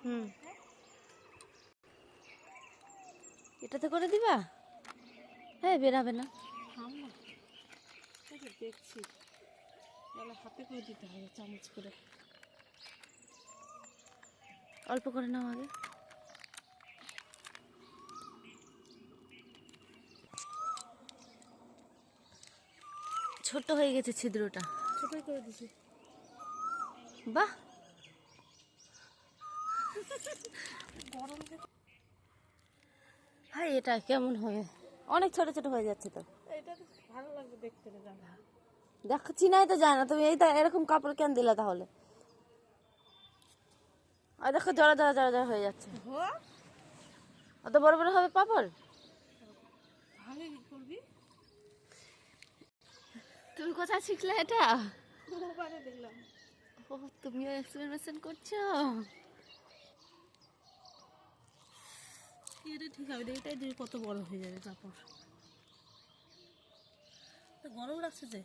হুম, এটাতে করে দিবা? হ্যাঁ, বেরাবে না। দেখছি তাহলে হাতে করে দিতে হবে, চামচ করে। অল্প করে নাও আগে। ছোট হয়ে গেছে ছিদ্রটা। ছোটই করে দিছি। বাহ, গরম ভাই এটা কেমন হয়ে অনেক ছোট ছোট হয়ে যাচ্ছে তো। এটা তো ভালো লাগবে দেখতে রে জামা। দেখো চিনাই তো যায় না, তুমি এইটা এরকম কাপড় কেন দিলা তাহলে? আর দেখো জড়া জড়া জড়া জড়া হয়ে যাচ্ছে। অত বড় বড় হবে পাপড়? ভালো করবি। তুমি কোথায় শিখলে এটা? মোবাইলে দেখলাম। ও, তুমিও এক্সপেরিমেন্ট করছো। এটা ঠিক হবে, এটাই দিয়ে কত বড় হয়ে যাবে কাপড়। গরম লাগছে যে।